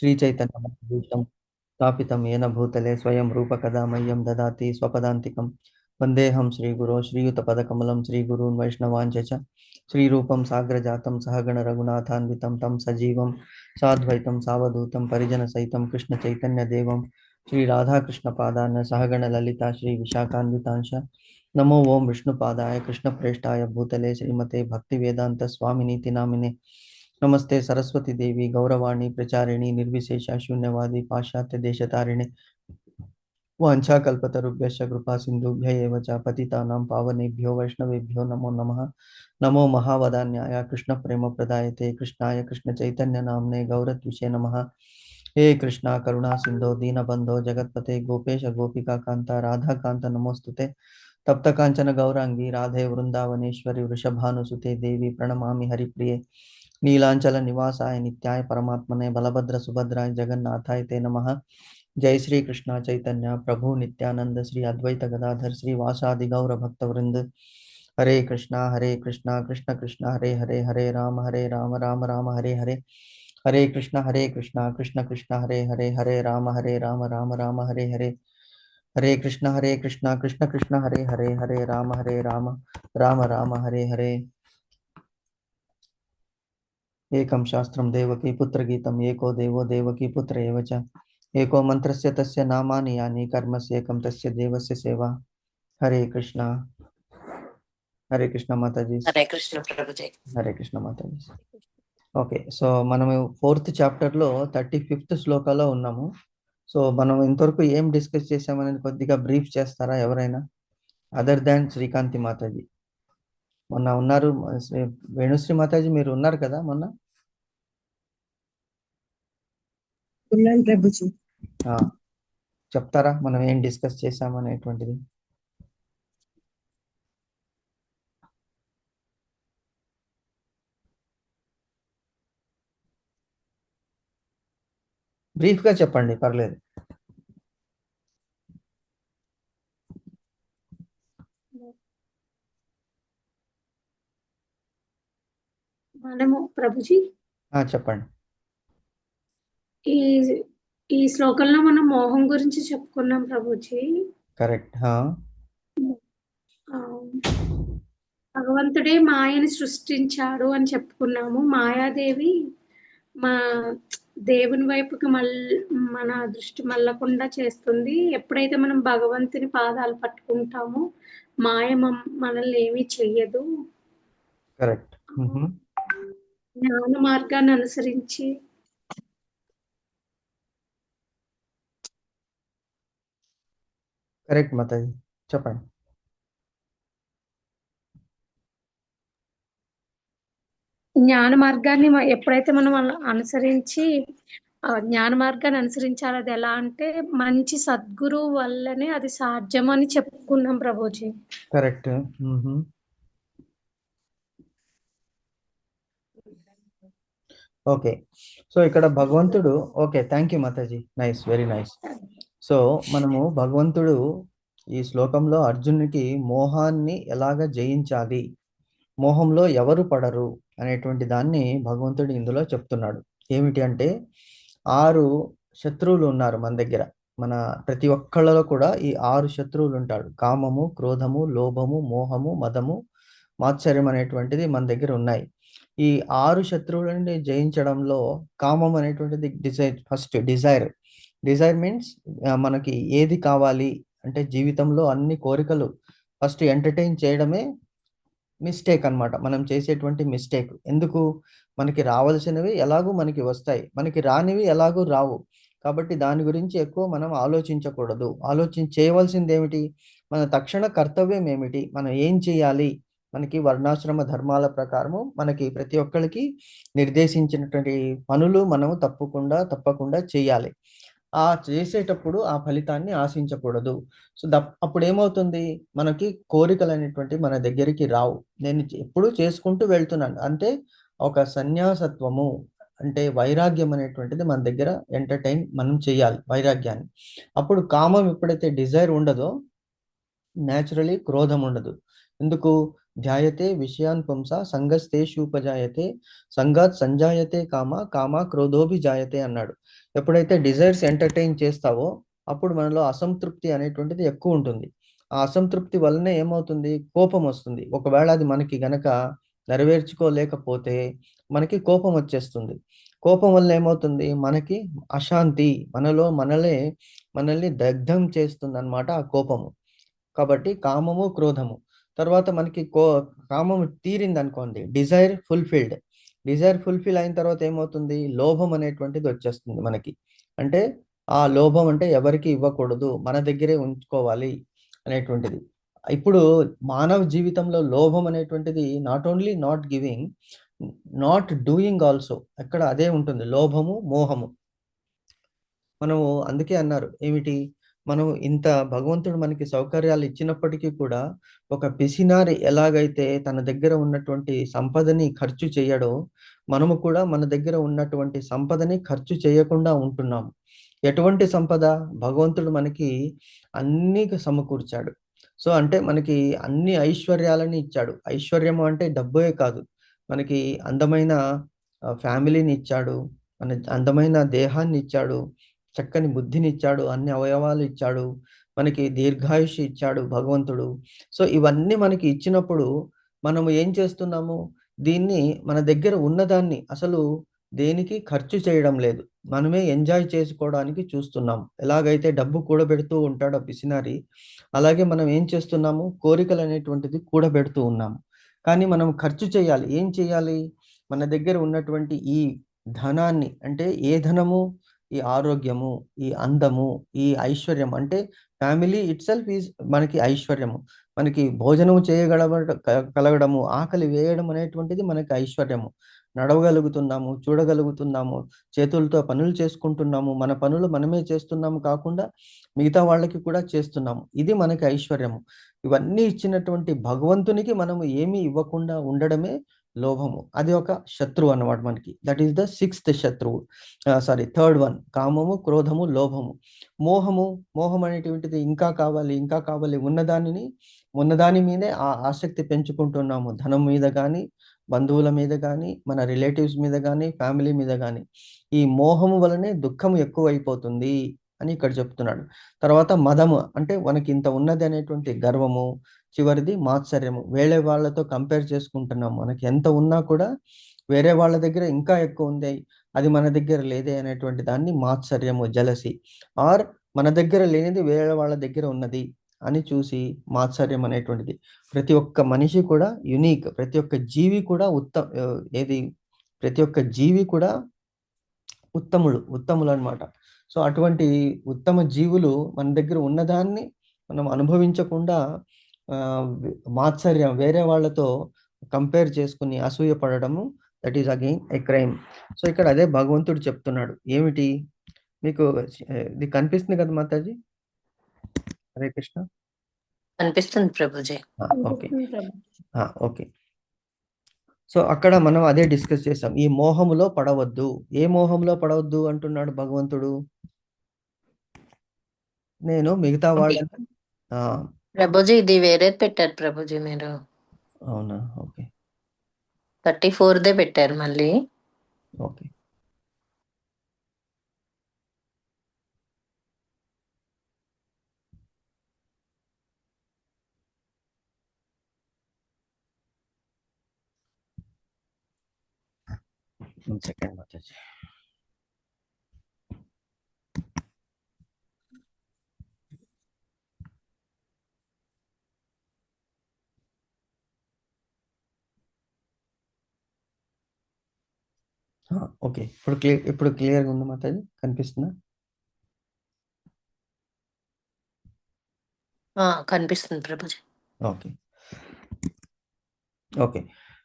श्रीचैतन्यमनोभीष्टं स्थापितं येन भूतले स्वयं रूपकदा मह्यं ददाति स्वपदान्तिकं वन्देऽहं श्रीगुरो श्रीयुतपदकमलं श्रीगुरून् वैष्णवाञ्च च श्रीरूपं साग्रजातं सहगणरघुनाथान्वितं तं सजीवं साद्वैतं सावधूतं परिजनसहितं कृष्णचैतन्यदेवं श्रीराधाकृष्णपादान् सहगणललिता श्रीविशाखान्वितांश नमो ओं विष्णुपादाय कृष्णप्रेष्ठाय भूतले श्रीमते भक्तिवेदान्तस्वामिनीति नामिने नमस्ते सरस्वती देवी गौरवाणी प्रचारिणी निर्विशेष शून्यवादी पाश्चात्य देशतारिणे वाञ्छाकल्पतरुभ्यश्च कृपा सिन्धुभ्य एव च पतितानां पावनेभ्यो वैष्णवेभ्यो नमो नमः नमो महावदान्याय कृष्णप्रेमप्रदायते कृष्णाय कृष्णचैतन्यनाम्ने गौरत्विषे नमः हे कृष्णा करुणा सिन्धो दीनबन्धो जगत्पते गोपेश गोपिकान्त राधाकान्त नमोस्तुते तप्त कांचन गौरांगी राधे वृंदावनेश्वरी वृषभानुसुते देवी प्रणमामि हरिप्रिये नीलांचल निवासाय नित्याय परमात्मने बलभद्र सुभद्राय जगन्नाथाय ते नमः जय श्री कृष्ण चैतन्य प्रभु नित्यानंद श्री अद्वैत गदाधर श्री वासादि गौर भक्त वृंद हरे कृष्णा कृष्ण कृष्ण हरे हरे हरे राम राम राम हरे हरे हरे कृष्णा कृष्ण कृष्ण हरे राम राम हरे हरे हरे कृष्णा कृष्ण कृष्ण हरे राम राम हरे हरे एकं शास्त्रं देवकी पुत्र गीतम् एको देवो देवकी पुत्र एव च एको मंत्रस्य तस्य नामानि यानि कर्मस्य एकं तस्य देवस्य सेवा हरे कृष्ण माताजी हरे कृष्ण ప్రభుజీ. हरे कृष्ण माताजी ఓకే సో మనము 4th చాప్టర్ లో 35th శ్లోకాలో ఉన్నాము సో మనం ఇంతవరకు ఏం డిస్కస్ చేసామనేది కొద్దిగా బ్రీఫ్ చేస్తారా ఎవరైనా అదర్ దాన్ శ్రీకాంతి మాతాజీ మొన్న ఉన్నారు వేణుశ్రీ మాతాజీ మీరు ఉన్నారు కదా మొన్న ఉన్నాను ప్రభుజీ. ఆ, చెప్తారా మనం ఏం డిస్కస్ చేసామనేటువంటిది బ్రీఫ్ గా చెప్పండి పర్లేదు మనము ప్రభుజీ చెప్పండి ఈ ఈ శ్లోకంలో మనం మోహం గురించి చెప్పుకున్నాం ప్రభుజీ. కరెక్ట్ ఆ, భగవంతుడే మాయని సృష్టించాడు అని చెప్పుకున్నాము. మాయాదేవి మా దేవుని వైపుకి మన దృష్టి మళ్ళకుండా చేస్తుంది. ఎప్పుడైతే మనం భగవంతుని పాదాలు పట్టుకుంటామో మాయ మనల్ని ఏమీ చెయ్యదు. కరెక్ట్ జ్ఞాన మార్గాన్ని అనుసరించి కరెక్ట్ మాతాజీ చెప్పండి జ్ఞాన మార్గాన్ని ఎప్పుడైతే మనం అనుసరించి జ్ఞాన మార్గాన్ని అనుసరించాలి. అది ఎలా అంటే మంచి సద్గురు వల్లనే అది సాధ్యం అని చెప్పుకున్నాం ప్రభుజీ. కరెక్ట్ ఓకే సో ఇక్కడ భగవంతుడు okay thank you Mataji nice very nice so మనము భగవంతుడు ఈ శ్లోకంలో అర్జునుడికి మోహాన్ని ఎలాగ జయించాలి మోహంలో ఎవరు పడరు అనేటువంటి దాన్ని భగవంతుడు ఇందులో చెప్తున్నాడు ఏమిటి అంటే 6 శత్రువులు ఉన్నారు మన దగ్గర మన ప్రతి ఒక్కళ్ళలో కూడా ఈ 6 శత్రువులు ఉంటాడు కామము క్రోధము లోభము మోహము మదము మాత్సర్యం అనేటువంటిది మన దగ్గర ఉన్నాయి ఈ 6 శత్రువులని జయించడంలో కామం అనేటువంటిది డిజైర్ మీన్స్ మనకి ఏది కావాలి అంటే జీవితంలో అన్ని కోరికలు ఫస్ట్ ఎంటర్టైన్ చేయడమే మిస్టేక్ అన్నమాట మనం చేసేటువంటి మిస్టేక్ ఎందుకు మనకి రావాల్సినవి ఎలాగూ మనకి వస్తాయి మనకి రానివి ఎలాగూ రావు కాబట్టి దాని గురించి ఎక్కువ మనం ఆలోచించకూడదు చేయవలసింది ఏమిటి మన తక్షణ కర్తవ్యం ఏమిటి మనం ఏం చేయాలి మనకి వర్ణాశ్రమ ధర్మాల ప్రకారము మనకి ప్రతి ఒక్కరికి నిర్దేశించినటువంటి పనులు మనం తప్పకుండా చేయాలి ఆ చేసేటప్పుడు ఆ ఫలితాన్ని ఆశించకూడదు సో అప్పుడు ఏమవుతుంది మనకి కోరికలు అనేటువంటి మన దగ్గరికి రావు నేను ఎప్పుడూ చేసుకుంటూ వెళ్తున్నాను అంటే ఒక సన్యాసత్వము అంటే వైరాగ్యం అనేటువంటిది మన దగ్గర మనం చేయాలి వైరాగ్యాన్ని అప్పుడు కామం ఎప్పుడైతే డిజైర్ ఉండదో న్యాచురలీ క్రోధం ఉండదు ఎందుకు ధ్యాయతే విషయాన్ పుంస సంగస్తేషూపజాయతే సంగాత్ సంజాయతే కామ క్రోధోభిజాయతే అన్నాడు ఎప్పుడైతే డిజైర్స్ ఎంటర్టైన్ చేస్తావో అప్పుడు మనలో అసంతృప్తి అనేటువంటిది ఎక్కువ ఉంటుంది. ఆ అసంతృప్తి వల్లనే ఏమవుతుంది, కోపం వస్తుంది. ఒకవేళ అది మనకి గనక నెరవేర్చుకోలేకపోతే మనకి కోపం వచ్చేస్తుంది. కోపం వల్ల ఏమవుతుంది, మనకి అశాంతి, మనల్ని దగ్ధం చేస్తుంది అన్నమాట ఆ కోపము. కాబట్టి కామము, క్రోధము. తర్వాత మనకి కామము తీరింది అనుకోండి, డిజైర్ ఫుల్ఫిల్ అయిన తర్వాత ఏమవుతుంది, లోభం అనేటువంటిది వచ్చేస్తుంది మనకి. అంటే ఆ లోభం అంటే ఎవరికి ఇవ్వకూడదు, మన దగ్గరే ఉంచుకోవాలి అనేటువంటిది. ఇప్పుడు మానవ జీవితంలో లోభం అనేటువంటిది not only not giving, not doing also, అక్కడ అదే ఉంటుంది, లోభము, మోహము. మనము అందుకే అన్నారు ఏమిటి, మనం ఇంత భగవంతుడు మనకి సౌకర్యాలు ఇచ్చినప్పటికీ కూడా ఒక పిసినారి ఎలాగైతే తన దగ్గర ఉన్నటువంటి సంపదని ఖర్చు చేయడో, మనము కూడా మన దగ్గర ఉన్నటువంటి సంపదని ఖర్చు చేయకుండా ఉంటున్నాము. ఎటువంటి సంపద, భగవంతుడు మనకి అన్నీ సమకూర్చాడు. సో అంటే మనకి అన్ని ఐశ్వర్యాలని ఇచ్చాడు. ఐశ్వర్యము అంటే డబ్బే కాదు, మనకి అందమైన ఫ్యామిలీని ఇచ్చాడు, మన అందమైన దేహాన్ని ఇచ్చాడు, చక్కని బుద్ధినిచ్చాడు, అన్ని అవయవాలు ఇచ్చాడు, మనకి దీర్ఘాయుష్ ఇచ్చాడు భగవంతుడు. సో ఇవన్నీ మనకి ఇచ్చినప్పుడు మనము ఏం చేస్తున్నాము, దీన్ని మన దగ్గర ఉన్నదాన్ని అసలు దేనికి ఖర్చు చేయడం లేదు. మనమే ఎంజాయ్ చేసుకోవడానికి చూస్తున్నాం. ఎలాగైతే డబ్బు కూడబెడుతూ ఉంటాడో పిసినారి, అలాగే మనం ఏం చేస్తున్నాము, కోరికలు అనేటువంటిది కూడబెడుతూ ఉన్నాము. కానీ మనం ఖర్చు చేయాలి. ఏం చేయాలి, మన దగ్గర ఉన్నటువంటి ఈ ధనాన్ని, అంటే ఏ ధనము, ఈ ఆరోగ్యము, ఈ అందము, ఈ ఐశ్వర్యం, అంటే ఫ్యామిలీ ఇట్ సెల్ఫ్ ఈజ్ మనకి ఐశ్వర్యము. మనకి భోజనం కలగడము, ఆకలి వేయడం అనేటువంటిది మనకి ఐశ్వర్యము. నడవగలుగుతున్నాము, చూడగలుగుతున్నాము, చేతులతో పనులు చేసుకుంటున్నాము, మన పనులు మనమే చేస్తున్నాము కాకుండా మిగతా వాళ్ళకి కూడా చేస్తున్నాము. ఇది మనకి ఐశ్వర్యము. ఇవన్నీ ఇచ్చినటువంటి భగవంతునికి మనము ఏమీ ఇవ్వకుండా ఉండడమే లోభము. అది ఒక శత్రువు అన్నమాట మనకి. దట్ ఈస్ ద సిక్స్త్ శత్రువు. థర్డ్ వన్, కామము, క్రోధము, లోభము. మోహం అనేటువంటిది ఇంకా కావాలి, ఇంకా కావాలి, ఉన్నదాని మీదే ఆసక్తి పెంచుకుంటున్నాము. ధనం మీద కానీ, బంధువుల మీద కానీ, మన రిలేటివ్స్ మీద కానీ, ఫ్యామిలీ మీద కానీ. ఈ మోహము వలనే దుఃఖము ఎక్కువైపోతుంది అని ఇక్కడ చెప్తున్నాడు. తర్వాత మదము, అంటే మనకి ఇంత ఉన్నది అనేటువంటి గర్వము. చివరిది మాత్సర్యము, వేరే వాళ్ళతో కంపేర్ చేసుకుంటున్నాము. మనకి ఎంత ఉన్నా కూడా వేరే వాళ్ళ దగ్గర ఇంకా ఎక్కువ ఉంది, అది మన దగ్గర లేదే అనేటువంటి దాన్ని మాత్సర్యము, జలసి. ఆర్ మన దగ్గర లేనిది వేరే వాళ్ళ దగ్గర ఉన్నది అని చూసి మాత్సర్యం అనేటువంటిది. ప్రతి ఒక్క మనిషి కూడా యునీక్, ప్రతి ఒక్క జీవి కూడా ప్రతి ఒక్క జీవి కూడా ఉత్తములు అన్నమాట. సో అటువంటి ఉత్తమ జీవులు మన దగ్గర ఉన్నదాన్ని మనం అనుభవించకుండా మాత్సర్యం, వేరే వాళ్ళతో కంపేర్ చేసుకుని అసూయ పడడము, that is again a crime. So ఇక్కడ అదే భగవంతుడు చెప్తున్నాడు. ఏమిటి, మీకు ఇది కనిపిస్తుంది కదా మాతాజీ? హరే కృష్ణ. అనిపిస్తుంది ప్రభుజీ. Okay okay. సో అక్కడ మనం అదే డిస్కస్ చేసాం, ఈ మోహములో పడవద్దు. ఏ మోహంలో పడవద్దు అంటున్నాడు భగవంతుడు? నేను మిగతా వాళ్ళని ప్రభుజీ ఇది వేరేది పెట్టారు ప్రభుజీ మీరు. అవునా, ఓకే. 34దే పెట్టారు మళ్ళీ. ఓకే. సెకండ్ మాతాజీ. ఓకే, ఇప్పుడు క్లియర్గా ఉంది మాతాజీ, కనిపిస్తుందా? కనిపిస్తుంది ప్రభుజీ. Okay okay.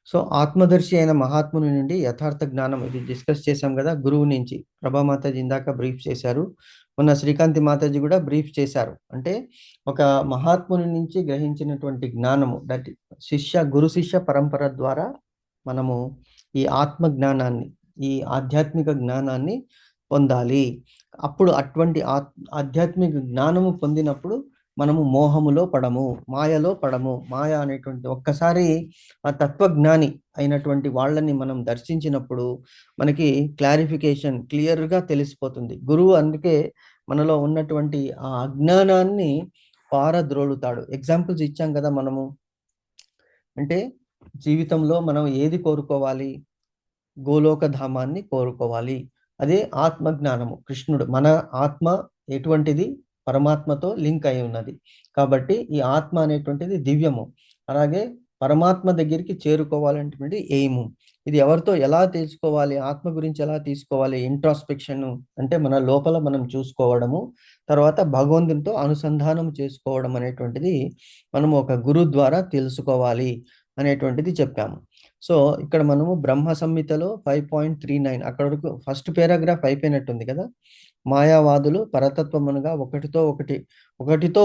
సో ఆత్మదర్శి అయిన మహాత్ముని నుండి యథార్థ జ్ఞానం, ఇది డిస్కస్ చేశాం కదా. గురువు నుంచి ప్రభా మాతాజీ ఇందాక బ్రీఫ్ చేశారు, మొన్న శ్రీకాంతి మాతాజీ కూడా బ్రీఫ్ చేశారు. అంటే ఒక మహాత్ముని నుంచి గ్రహించినటువంటి జ్ఞానము, దట్ గురు శిష్య పరంపర ద్వారా మనము ఈ ఆత్మ జ్ఞానాన్ని, ఈ ఆధ్యాత్మిక జ్ఞానాన్ని పొందాలి. అప్పుడు అటువంటి ఆధ్యాత్మిక జ్ఞానము పొందినప్పుడు మనము మోహములో పడము, మాయలో పడము. మాయ అనేటువంటి ఒక్కసారి ఆ తత్వజ్ఞాని అయినటువంటి వాళ్ళని మనం దర్శించినప్పుడు మనకి క్లారిఫికేషన్ క్లియర్గా తెలిసిపోతుంది. గురువు అందుకే మనలో ఉన్నటువంటి ఆ అజ్ఞానాన్ని పారద్రోలుతాడు. ఎగ్జాంపుల్స్ ఇచ్చాం కదా మనము. అంటే జీవితంలో మనం ఏది కోరుకోవాలి? గోలోక ధామాన్ని కోరుకోవాలి. అదే ఆత్మజ్ఞానము. కృష్ణుడు మన ఆత్మ ఎటువంటిది? పరమాత్మతో లింక్ అయి ఉన్నది. కాబట్టి ఈ ఆత్మ అనేటువంటిది దివ్యము. అలాగే పరమాత్మ దగ్గరికి చేరుకోవాలనేటువంటి ఎయిము. ఇది ఎవరితో ఎలా తెలుసుకోవాలి? ఆత్మ గురించి ఎలా తీసుకోవాలి? ఇంట్రాస్పెక్షన్ అంటే మన లోపల మనం చూసుకోవడము, తర్వాత భగవంతునితో అనుసంధానం చేసుకోవడం అనేటువంటిది మనము ఒక గురువు ద్వారా తెలుసుకోవాలి అనేటువంటిది చెప్పాము. సో ఇక్కడ మనము బ్రహ్మ సంహితలో 5.39 అక్కడ వరకు ఫస్ట్ పారాగ్రాఫ్ అయిపోయినట్టుంది కదా. మాయావాదులు పరతత్వమునుగా ఒకటితో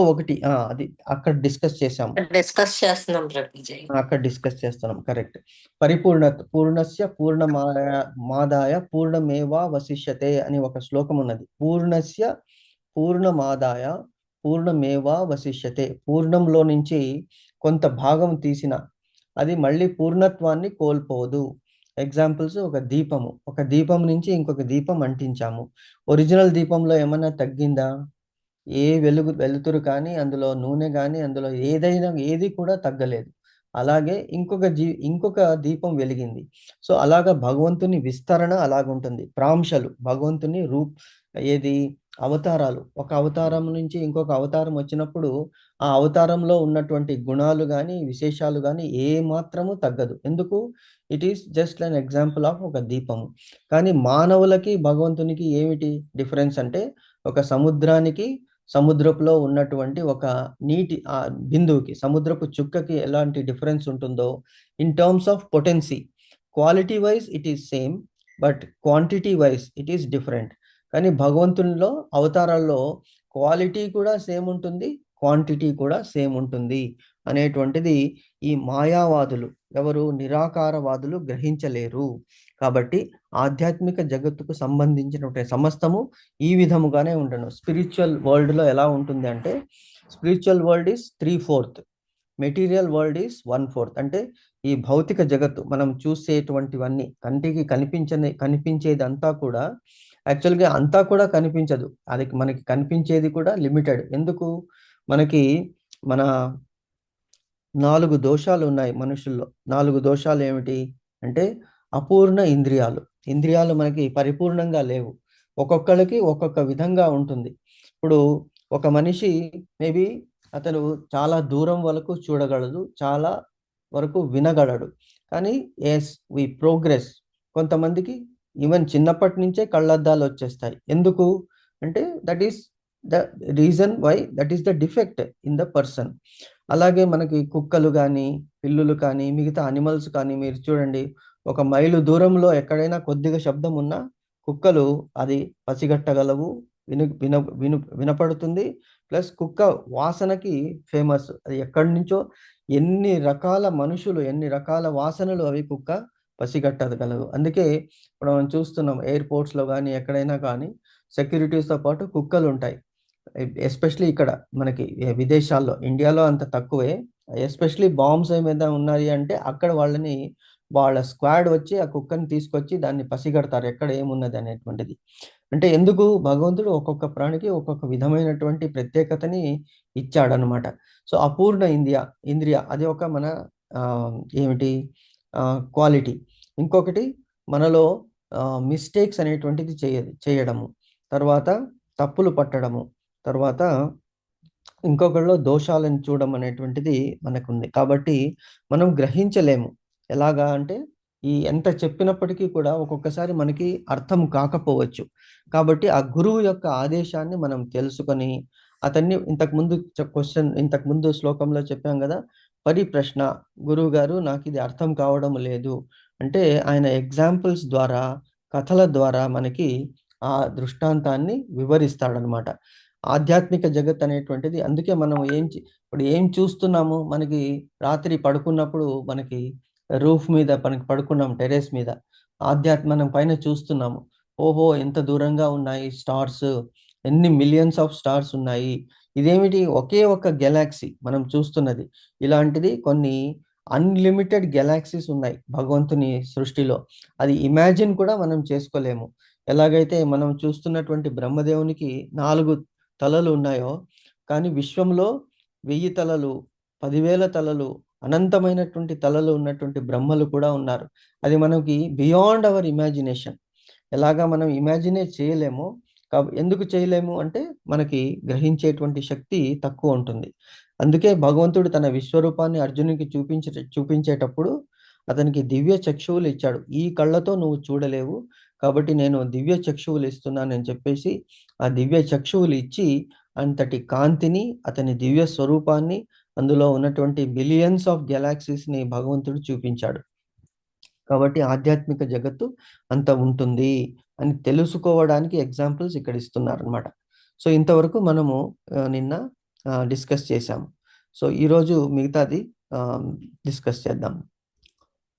ఒకటి అది అక్కడ డిస్కస్ చేశాము. డిస్కస్ చేస్తున్నాం ప్రభుజీ. అక్కడ డిస్కస్ చేస్తున్నాం. కరెక్ట్. పూర్ణస్య మాదాయ పూర్ణమేవా వశిష్యతే అని ఒక శ్లోకం ఉన్నది. పూర్ణస్య పూర్ణమాదాయ పూర్ణమేవా వశిష్యతే. పూర్ణంలో నుంచి కొంత భాగం తీసిన అది మళ్ళీ పూర్ణత్వాన్ని కోల్పోదు. ఎగ్జాంపుల్స్ ఒక దీపం నుంచి ఇంకొక దీపం అంటించాము. ఒరిజినల్ దీపంలో ఏమన్నా తగ్గిందా? ఏ వెలుతురు కానీ, అందులో నూనె కానీ, అందులో ఏది కూడా తగ్గలేదు. అలాగే ఇంకొక దీపం వెలిగింది. సో అలాగా భగవంతుని విస్తరణ అలాగుంటుంది. ప్రాంశలు భగవంతుని అవతారాలు. ఒక అవతారం నుంచి ఇంకొక అవతారం వచ్చినప్పుడు ఆ అవతారంలో ఉన్నటువంటి గుణాలు కానీ, విశేషాలు కానీ ఏ మాత్రము తగ్గదు. ఎందుకు? It is just an example of ఒక దీపము. కానీ మానవులకి భగవంతునికి ఏమిటి డిఫరెన్స్ అంటే, ఒక సముద్రానికి సముద్రపులో ఉన్నటువంటి ఒక నీటి బిందువుకి, సముద్రపు చుక్కకి ఎలాంటి డిఫరెన్స్ ఉంటుందో, in terms of potency, quality wise it is same, but quantity wise it is different. కానీ భగవంతునిలో అవతారాల్లో క్వాలిటీ కూడా సేమ్ ఉంటుంది, క్వాంటిటీ కూడా సేమ్ ఉంటుంది అనేటువంటిది ఈ మాయావాదులు, ఎవరు నిరాకారవాదులు గ్రహించలేరు. కాబట్టి ఆధ్యాత్మిక జగత్తుకు సంబంధించినటువంటి సమస్తము ఈ విధముగానే ఉండను. స్పిరిచువల్ వరల్డ్లో ఎలా ఉంటుంది అంటే, spiritual world is 3/4, material world is 1/4. అంటే ఈ భౌతిక జగత్తు మనం చూసేటువంటివన్నీ, కంటికి కనిపించేది అంతా కూడా యాక్చువల్గా అంతా కూడా కనిపించదు. అది మనకి కనిపించేది కూడా లిమిటెడ్. ఎందుకు? మన 4 దోషాలు ఉన్నాయి మనుషుల్లో. 4 దోషాలు ఏమిటి అంటే, అపూర్ణ ఇంద్రియాలు మనకి పరిపూర్ణంగా లేవు. ఒక్కొక్కరికి ఒక్కొక్క విధంగా ఉంటుంది. ఇప్పుడు ఒక మనిషి మేబీ అతను చాలా దూరం వరకు చూడగలడు, చాలా వరకు వినగలడు. కానీ వి ప్రోగ్రెస్. కొంతమందికి ఈవెన్ చిన్నప్పటి నుంచే కళ్ళద్దాలు వచ్చేస్తాయి. ఎందుకు అంటే that is the reason why, that is the defect in the person. అలాగే మనకి కుక్కలు కానీ, పిల్లులు కానీ, మిగతా అనిమల్స్ కానీ మీరు చూడండి, 1 మైలు దూరంలో ఎక్కడైనా కొద్దిగా శబ్దం ఉన్నా కుక్కలు అది పసిగట్టగలవు, వినపడుతుంది. ప్లస్ కుక్క వాసనకి ఫేమస్. అది ఎక్కడి నుంచో ఎన్ని రకాల మనుషులు, ఎన్ని రకాల వాసనలు అవి కుక్క పసిగట్టగలవు. అందుకే ఇప్పుడు మనం చూస్తున్నాం ఎయిర్పోర్ట్స్లో కానీ ఎక్కడైనా కానీ సెక్యూరిటీస్తో పాటు కుక్కలు ఉంటాయి. ఎస్పెషలీ ఇక్కడ మనకి విదేశాల్లో, ఇండియాలో అంత తక్కువే. ఎస్పెషలీ బాంబ్స్ ఏమైనా ఉన్నాయి అంటే అక్కడ వాళ్ళ స్క్వాడ్ వచ్చి ఆ కుక్కని తీసుకొచ్చి దాన్ని పసిగడతారు ఎక్కడ ఏమున్నది అనేటువంటిది. అంటే ఎందుకు? భగవంతుడు ఒక్కొక్క ప్రాణికి ఒక్కొక్క విధమైనటువంటి ప్రత్యేకతని ఇచ్చాడనమాట. సో అపూర్ణ ఇంద్రియ అది ఒక మన క్వాలిటీ. ఇంకొకటి మనలో మిస్టేక్స్ అనేటువంటిది చేయడము, తర్వాత తప్పులు పట్టడము, తర్వాత ఇంకొకరిలో దోషాలను చూడడం అనేటువంటిది మనకుంది. కాబట్టి మనం గ్రహించలేము. ఎలాగా అంటే ఎంత చెప్పినప్పటికీ కూడా ఒక్కొక్కసారి మనకి అర్థం కాకపోవచ్చు. కాబట్టి ఆ గురువు యొక్క ఆదేశాన్ని మనం తెలుసుకొని అతన్ని ఇంతకుముందు శ్లోకంలో చెప్పాం కదా, పరిప్రశ్న. గురువు గారు నాకు ఇది అర్థం కావడం లేదు అంటే ఆయన ఎగ్జాంపుల్స్ ద్వారా, కథల ద్వారా మనకి ఆ దృష్టాంతాన్ని వివరిస్తాడనమాట. ఆధ్యాత్మిక జగత్ అనేటువంటిది అందుకే మనం ఇప్పుడు ఏం చూస్తున్నాము, మనకి రాత్రి పడుకున్నప్పుడు మనకి రూఫ్ మీద పడుకున్నాం, టెర్రస్ మీద, మనం పైన చూస్తున్నాము. ఓహో ఎంత దూరంగా ఉన్నాయి స్టార్స్, ఎన్ని మిలియన్స్ ఆఫ్ స్టార్స్ ఉన్నాయి, ఇదేమిటి, ఒకే ఒక గెలాక్సీ మనం చూస్తున్నది. ఇలాంటిది కొన్ని అన్లిమిటెడ్ గెలాక్సీస్ ఉన్నాయి భగవంతుని సృష్టిలో. అది ఇమాజిన్ కూడా మనం చేసుకోలేము. ఎలాగైతే మనం చూస్తున్నటువంటి బ్రహ్మదేవునికి 4 తలలు ఉన్నాయో, కానీ విశ్వంలో 1000 తలలు, 10,000 తలలు, అనంతమైనటువంటి తలలు ఉన్నటువంటి బ్రహ్మలు కూడా ఉన్నారు. అది మనకి బియాండ్ అవర్ ఇమాజినేషన్. ఎలాగా మనం ఇమాజినేట్ చేయలేమో, ఎందుకు చేయలేము అంటే మనకి గ్రహించేటువంటి శక్తి తక్కువ ఉంటుంది. అందుకే భగవంతుడు తన విశ్వరూపాన్ని అర్జునునికి చూపించేటప్పుడు అతనికి దివ్య చక్షువులు ఇచ్చాడు. ఈ కళ్ళతో నువ్వు చూడలేవు, కాబట్టి నేను దివ్య చక్షువులు ఇస్తున్నానని చెప్పేసి ఆ దివ్య చక్షువులు ఇచ్చి అంతటి కాంతిని, అతని దివ్య స్వరూపాన్ని, అందులో ఉన్నటువంటి బిలియన్స్ ఆఫ్ గెలాక్సీస్ని భగవంతుడు చూపించాడు. కాబట్టి ఆధ్యాత్మిక జగత్తు అంత ఉంటుంది అని తెలుసుకోవడానికి ఎగ్జాంపుల్స్ ఇక్కడ ఇస్తున్నారు అనమాట. సో ఇంతవరకు మనము నిన్న డిస్కస్ చేసాము. సో ఈరోజు మిగతాది డిస్కస్ చేద్దాం.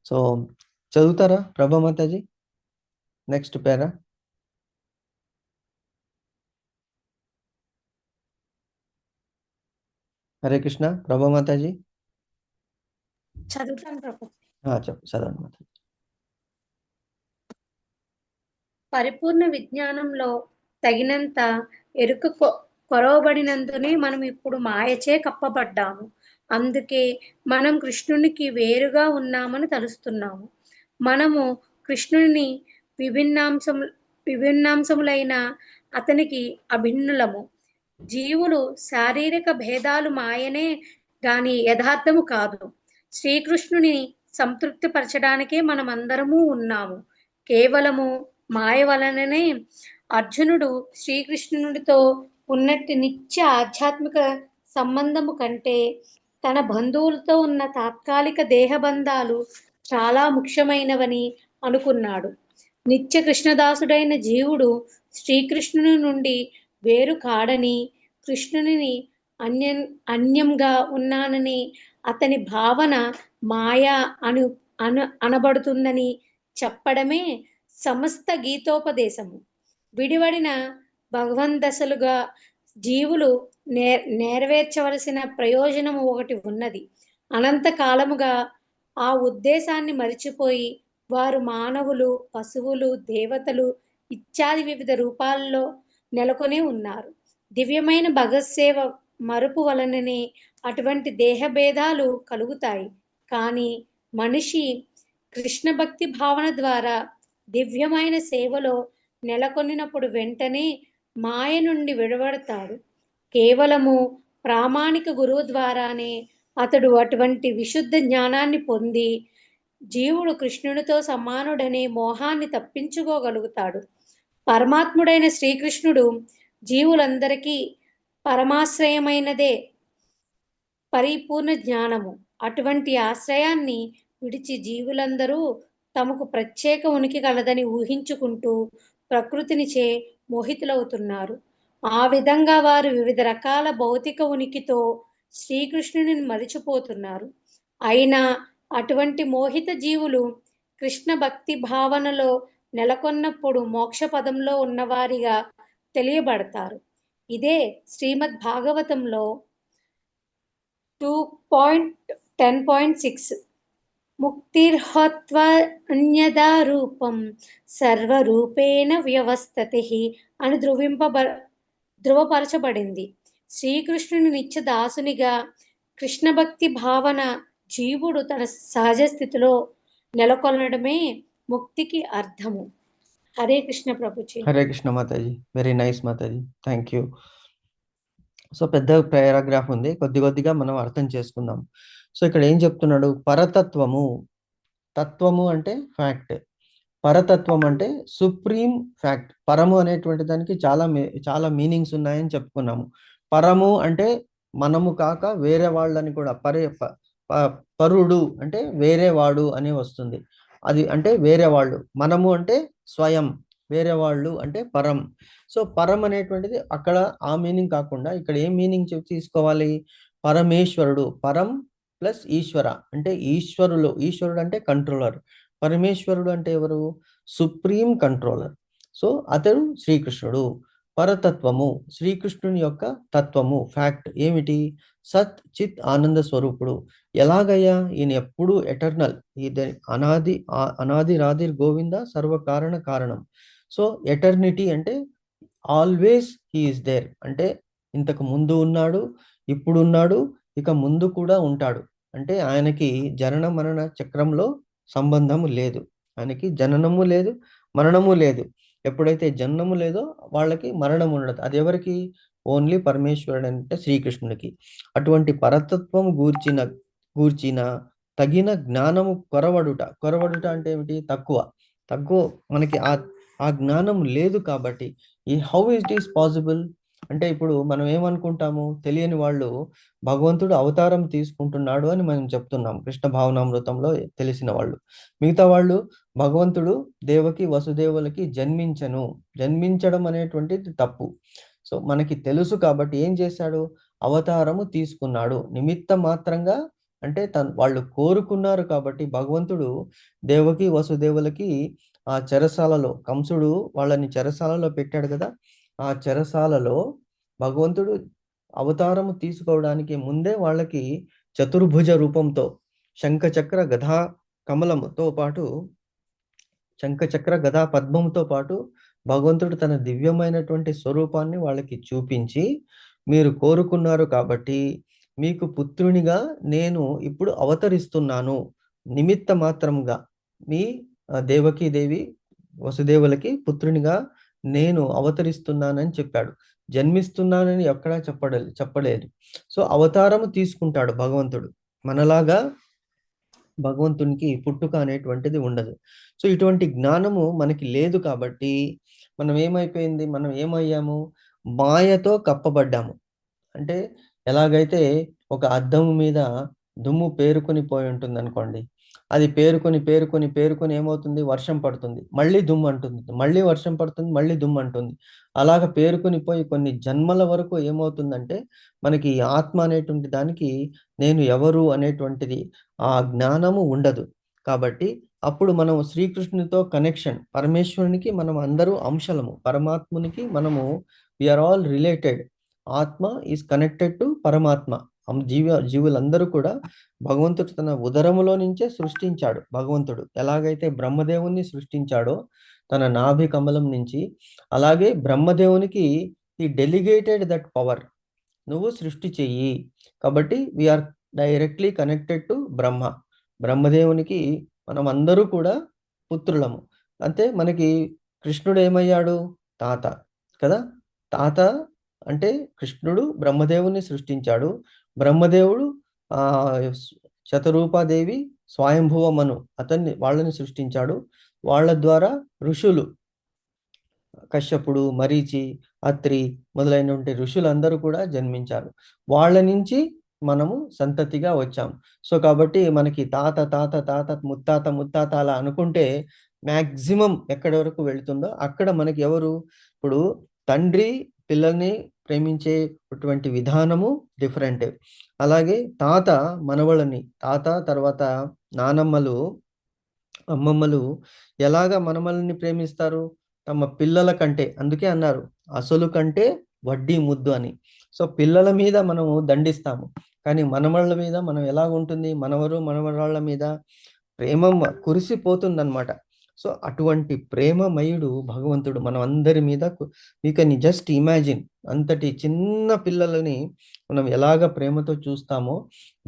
సో చదువుతారా ప్రభామాతాజీ నెక్స్ట్ పేరా? హరే కృష్ణ. ప్రభామాతాజీ చదువుతాను ప్రభు. చదవండి మాతాజీ. పరిపూర్ణ విజ్ఞానంలో తగినంత ఎరుక కొరవబడినందునే మనం ఇప్పుడు మాయచే కప్పబడ్డాము. అందుకే మనం కృష్ణునికి వేరుగా ఉన్నామని తలుస్తున్నాము. మనము కృష్ణుని విభిన్నాంశములైన అతనికి అభిన్నులము. జీవులు శారీరక భేదాలు మాయనే గాని యథార్థము కాదు. శ్రీకృష్ణుని సంతృప్తిపరచడానికే మనమందరము ఉన్నాము. కేవలము మాయ వలననే అర్జునుడు శ్రీకృష్ణుడితో ఉన్నట్టి నిత్య ఆధ్యాత్మిక సంబంధము కంటే తన బంధువులతో ఉన్న తాత్కాలిక దేహబంధాలు చాలా ముఖ్యమైనవని అనుకున్నాడు. నిత్య కృష్ణదాసుడైన జీవుడు శ్రీకృష్ణుని నుండి వేరు కాడని, కృష్ణుని అన్యంగా ఉన్నానని అతని భావన మాయా అనబడుతుందని చెప్పడమే సమస్త గీతోపదేశము. విడివడిన భగవందశలుగా జీవులు నెరవేర్చవలసిన ప్రయోజనము ఒకటి ఉన్నది. అనంతకాలముగా ఆ ఉద్దేశాన్ని మరిచిపోయి వారు మానవులు, పశువులు, దేవతలు ఇత్యాది వివిధ రూపాల్లో నెలకొని ఉన్నారు. దివ్యమైన భగవత్సేవ మరుపు వలననే అటువంటి దేహభేదాలు కలుగుతాయి. కానీ మనిషి కృష్ణ భక్తి భావన ద్వారా దివ్యమైన సేవలో నెలకొనినప్పుడు వెంటనే మాయ నుండి విడబడతాడు. కేవలము ప్రామాణిక గురువు ద్వారానే అతడు అటువంటి విశుద్ధ జ్ఞానాన్ని పొంది జీవుడు కృష్ణునితో సమానుడనే మోహాన్ని తప్పించుకోగలుగుతాడు. పరమాత్ముడైన శ్రీకృష్ణుడు జీవులందరికీ పరమాశ్రయమైనదే పరిపూర్ణ జ్ఞానము. అటువంటి ఆశ్రయాన్ని విడిచి జీవులందరూ తమకు ప్రత్యేక ఉనికి కలదని ఊహించుకుంటూ ప్రకృతినిచే మోహితులవుతున్నారు. ఆ విధంగా వారు వివిధ రకాల భౌతిక ఉనికితో శ్రీకృష్ణుని మరిచిపోతున్నారు. అయినా అటువంటి మోహిత జీవులు కృష్ణ భక్తి భావనలో నెలకొన్నప్పుడు మోక్ష పదంలో ఉన్నవారిగా తెలియబడతారు. ఇదే శ్రీమద్ భాగవతంలో 2.10.6 ముక్తిర్హత్వన్యదా రూపం సర్వరూపేణ వ్యవస్థతి అని ధృవపరచబడింది. శ్రీకృష్ణుని నిత్య దాసునిగా కృష్ణ భక్తి భావన జీవుడు తన సహజ స్థితిలో నెలకొనడమే ముక్తికి అర్థము. Hare Krishna Prabhuji. Hare Krishna Mataji. Very nice Mataji, thank you. So పెద్ద పారాగ్రాఫ్ ఉంది, కొద్దిగా మనం అర్థం చేసుకుందాం. సో ఇక్కడ ఏం చెప్తున్నాడు? పరతత్వము, తత్వము అంటే ఫ్యాక్ట్, పరతత్వం అంటే సుప్రీం ఫ్యాక్ట్. పరము అనేటువంటి దానికి చాలా మీనింగ్స్ ఉన్నాయని చెప్పుకున్నాము. పరము అంటే మనము కాక వేరే వాళ్ళని కూడా, పరుడు అంటే వేరే వాడు అని వస్తుంది. అది అంటే వేరే వాళ్ళు. మనము అంటే స్వయం, వేరే వాళ్ళు అంటే పరం. సో పరం అనేటువంటిది అక్కడ ఆ మీనింగ్ కాకుండా ఇక్కడ ఏం మీనింగ్ తీసుకోవాలి? పరమేశ్వరుడు, పరం ప్లస్ ఈశ్వర అంటే ఈశ్వరుడు అంటే కంట్రోలర్. పరమేశ్వరుడు అంటే ఎవరు? Supreme controller. సో అతడు శ్రీకృష్ణుడు. పరతత్వము, శ్రీకృష్ణుని యొక్క తత్వము, ఫ్యాక్ట్ ఏమిటి? సత్ చిత్ ఆనంద స్వరూపుడు. ఎలాగయ్యా? ఈయన ఎప్పుడు ఎటర్నల్, ఇది అనాది రాదిర్ గోవింద సర్వకారణ కారణం. సో ఎటర్నిటీ అంటే ఆల్వేస్ హీ ఈస్ దేర్, అంటే ఇంతకు ముందు ఉన్నాడు, ఇప్పుడు ఉన్నాడు, ఇక ముందు కూడా ఉంటాడు. అంటే ఆయనకి జనన మరణ చక్రంలో సంబంధము లేదు. ఆయనకి జననము లేదు, మరణము లేదు. ఎప్పుడైతే జననము లేదో వాళ్ళకి మరణం ఉండదు. అది ఎవరికి? ఓన్లీ పరమేశ్వరుడు అంటే శ్రీకృష్ణుడికి. అటువంటి పరతత్వం గూర్చిన తగిన జ్ఞానము కొరవడుట అంటే ఏమిటి? తక్కువ మనకి ఆ జ్ఞానం లేదు. కాబట్టి ఈ హౌ ఇట్ ఈస్ పాసిబుల్ అంటే ఇప్పుడు మనం ఏమనుకుంటాము, తెలియని వాళ్ళు భగవంతుడు అవతారం తీసుకుంటున్నాడు అని మనం చెప్తున్నాం కృష్ణ భావనామృతంలో తెలిసిన వాళ్ళు. మిగతా వాళ్ళు భగవంతుడు దేవకి వసుదేవులకి జన్మించడం అనేటువంటిది తప్పు. సో మనకి తెలుసు కాబట్టి ఏం చేశాడు? అవతారము తీసుకున్నాడు నిమిత్త మాత్రంగా. అంటే వాళ్ళు కోరుకున్నారు కాబట్టి భగవంతుడు దేవకి వసుదేవులకి ఆ చెరసాలలో, కంసుడు వాళ్ళని చెరసాలలో పెట్టాడు కదా, ఆ చెరసాలలో భగవంతుడు అవతారము తీసుకోవడానికి ముందే వాళ్ళకి చతుర్భుజ రూపంతో శంఖచక్ర గదా కమలముతో పాటు, శంఖచక్ర గదా పద్మంతో పాటు భగవంతుడు తన దివ్యమైనటువంటి స్వరూపాన్ని వాళ్ళకి చూపించి, మీరు కోరుకున్నారు కాబట్టి మీకు పుత్రునిగా నేను ఇప్పుడు అవతరిస్తున్నాను, నిమిత్త మాత్రంగా మీ దేవకీదేవి వసుదేవులకి పుత్రునిగా నేను అవతరిస్తున్నానని చెప్పాడు. జన్మిస్తున్నానని ఎక్కడా చెప్పలేదు. సో అవతారము తీసుకుంటాడు భగవంతుడు. మనలాగా భగవంతునికి పుట్టుక అనేటువంటిది ఉండదు. సో ఇటువంటి జ్ఞానము మనకి లేదు కాబట్టి మనం ఏమయ్యాము? మాయతో కప్పబడ్డాము. అంటే ఎలాగైతే ఒక అద్దము మీద దుమ్ము పేరుకొని పోయి ఉంటుంది అనుకోండి, అది పేరుకొని ఏమవుతుంది? వర్షం పడుతుంది, మళ్ళీ దుమ్ము అంటుంది, మళ్ళీ వర్షం పడుతుంది, మళ్ళీ దుమ్ము అంటుంది. అలాగ పేరుకొని పోయి కొన్ని జన్మల వరకు ఏమవుతుందంటే మనకి ఈ ఆత్మ అనేటువంటి దానికి నేను ఎవరు అనేటువంటిది ఆ జ్ఞానము ఉండదు. కాబట్టి అప్పుడు మనం శ్రీకృష్ణునితో కనెక్షన్, పరమేశ్వరునికి మనం అందరూ అంశలము, పరమాత్మునికి మనము వీఆర్ ఆల్ రిలేటెడ్. ఆత్మ ఈజ్ కనెక్టెడ్ టు పరమాత్మ. జీవులందరూ కూడా భగవంతుడు తన ఉదరములో నుంచే సృష్టించాడు. భగవంతుడు ఎలాగైతే బ్రహ్మదేవుని సృష్టించాడో తన నాభి కమలం నుంచి, అలాగే బ్రహ్మదేవునికి ఈ డెలిగేటెడ్ దట్ పవర్, నువ్వు సృష్టి చెయ్యి. కాబట్టి వీఆర్ డైరెక్ట్లీ కనెక్టెడ్ టు బ్రహ్మదేవునికి మనం అందరూ కూడా పుత్రులము. అంతే మనకి కృష్ణుడు ఏమయ్యాడు? తాత కదా. తాత అంటే కృష్ణుడు బ్రహ్మదేవుని సృష్టించాడు. బ్రహ్మదేవుడు శతరూపాదేవి స్వయంభువ మను వాళ్ళని సృష్టించాడు. వాళ్ళ ద్వారా ఋషులు కశ్యపుడు, మరీచి, అత్రి మొదలైనటువంటి ఋషులందరూ కూడా జన్మించారు. వాళ్ళ నుంచి మనము సంతతిగా వచ్చాం. సో కాబట్టి మనకి తాత తాత తాత ముత్తాత అలా అనుకుంటే మ్యాక్సిమం ఎక్కడి వరకు వెళుతుందో అక్కడ మనకి ఎవరు? ఇప్పుడు తండ్రి పిల్లల్ని ప్రేమించేటువంటి విధానము డిఫరెంట్. అలాగే తాత మనవళ్ళని, తాత తర్వాత నానమ్మలు, అమ్మమ్మలు ఎలాగా మనమల్ని ప్రేమిస్తారు? తమ పిల్లల కంటే. అందుకే అన్నారు అసలు కంటే వడ్డీ ముద్దు అని. సో పిల్లల మీద మనము దండిస్తాము, కానీ మనమళ్ళ మీద మనం ఎలాగుంటుంది? మనవరాళ్ళ మీద ప్రేమ కురిసిపోతుందన్నమాట. సో అటువంటి ప్రేమమయుడు భగవంతుడు మనం అందరి మీద. యూ కెన్ జస్ట్ ఇమాజిన్, అంతటి చిన్న పిల్లలని మనం ఎలాగ ప్రేమతో చూస్తామో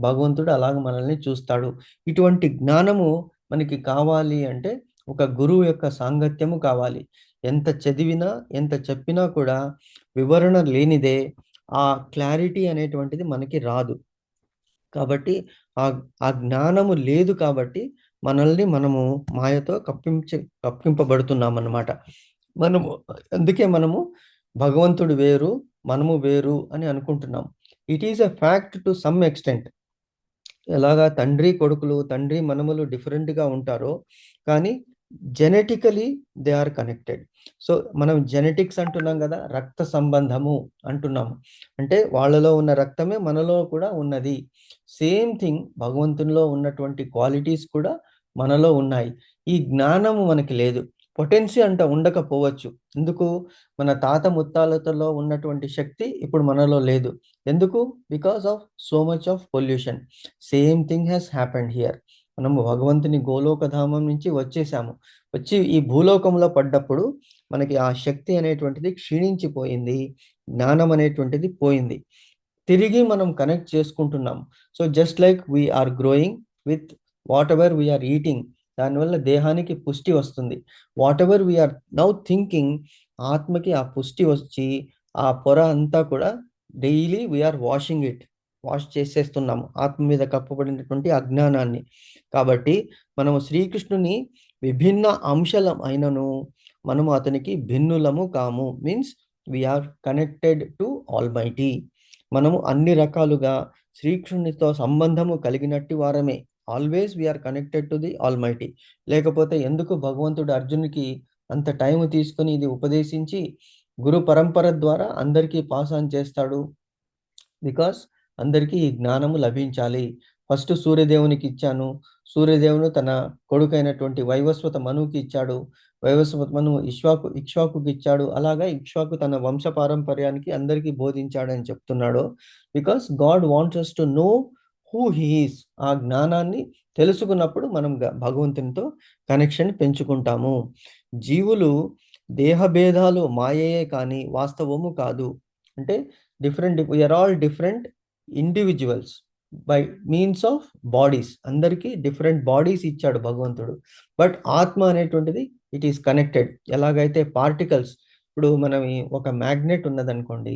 భగవంతుడు అలాగ మనల్ని చూస్తాడు. ఇటువంటి జ్ఞానము మనకి కావాలి అంటే ఒక గురువు యొక్క సాంగత్యము కావాలి. ఎంత చదివినా ఎంత చెప్పినా కూడా వివరణ లేనిదే ఆ క్లారిటీ అనేటువంటిది మనకి రాదు. కాబట్టి ఆ జ్ఞానము లేదు కాబట్టి మనము మాయతో కప్పింపబడుతున్నాం అన్నమాట. అందుకే మనము భగవంతుడు వేరు, మనము వేరు అని అనుకుంటున్నాం. It is a fact to some extent. ఎలాగా తండ్రి కొడుకులు, తండ్రి మనములు డిఫరెంట్గా ఉంటారో, కానీ genetically they are connected. So మనం జెనెటిక్స్ అంటున్నాం కదా, రక్త సంబంధము అంటున్నాము. అంటే వాళ్ళలో ఉన్న రక్తమే మనలో కూడా ఉన్నది. సేమ్ థింగ్ భగవంతునిలో ఉన్నటువంటి క్వాలిటీస్ కూడా మనలో ఉన్నాయి. ఈ జ్ఞానము మనకి లేదు. పొటెన్సీ అంట ఉండకపోవచ్చు. ఎందుకు? మన తాత ముత్తాతలలో ఉన్నటువంటి శక్తి ఇప్పుడు మనలో లేదు. ఎందుకు? Because of so much of pollution. Same thing has happened here. మనము భగవంతుని గోలోకధామం నుంచి వచ్చేసాము. వచ్చి ఈ భూలోకంలో పడ్డప్పుడు మనకి ఆ శక్తి అనేటువంటిది క్షీణించిపోయింది. జ్ఞానం అనేటువంటిది పోయింది. తిరిగి మనం కనెక్ట్ చేసుకుంటున్నాం. So just like we are growing with whatever we are eating, దానివల్ల దేహానికి పుష్టి వస్తుంది. Whatever we are now thinking, ఆత్మకి ఆ పుష్టి వచ్చి ఆ పొర అంతా కూడా daily we are washing it, wash చేసేస్తున్నాము ఆత్మ మీద కప్పబడినటువంటి అజ్ఞానాన్ని. కాబట్టి మనము శ్రీకృష్ణుని విభిన్న అంశాలం అయినను మనము అతనికి భిన్నులము కాము. Means we are connected to almighty. మనము అన్ని రకాలుగా శ్రీకృష్ణునితో సంబంధము కలిగినట్టు వారమే. Always we are connected to the almighty. లేకపోతే ఎందుకు భగవంతుడు అర్జునుడికి అంత టైం తీసుకొని ఇది ఉపదేశించి గురు పరంపర ద్వారా అందరికీ పాస్ ఆన్ చేస్తాడు? బికాస్ అందరికీ ఈ జ్ఞానము లభించాలి. ఫస్ట్ సూర్యదేవునికి ఇచ్చాను, సూర్యదేవుడు తన కొడుకైనటువంటి వైవస్వత మనువుకి ఇచ్చాడు, వైవస్వత మనువు ఇక్ష్వాకుకి ఇచ్చాడు. అలాగా ఇక్ష్వాకు తన వంశ పారంపర్యానికి అందరికీ బోధించాడని చెప్తున్నాడు. Because God wants us to know who he is. ఆ జ్ఞానాన్ని తెలుసుకున్నప్పుడు మనం భగవంతునితో కనెక్షన్ పెంచుకుంటాము. జీవులు దేహభేదాలు మాయయే కానీ వాస్తవము కాదు. అంటే different, we are all different individuals by means of bodies. అందరికీ డిఫరెంట్ బాడీస్ ఇచ్చాడు భగవంతుడు. బట్ ఆత్మ అనేటువంటిది ఇట్ ఈస్ కనెక్టెడ్. ఎలాగైతే పార్టికల్స్, ఇప్పుడు మనం ఒక మ్యాగ్నెట్ ఉన్నదనుకోండి,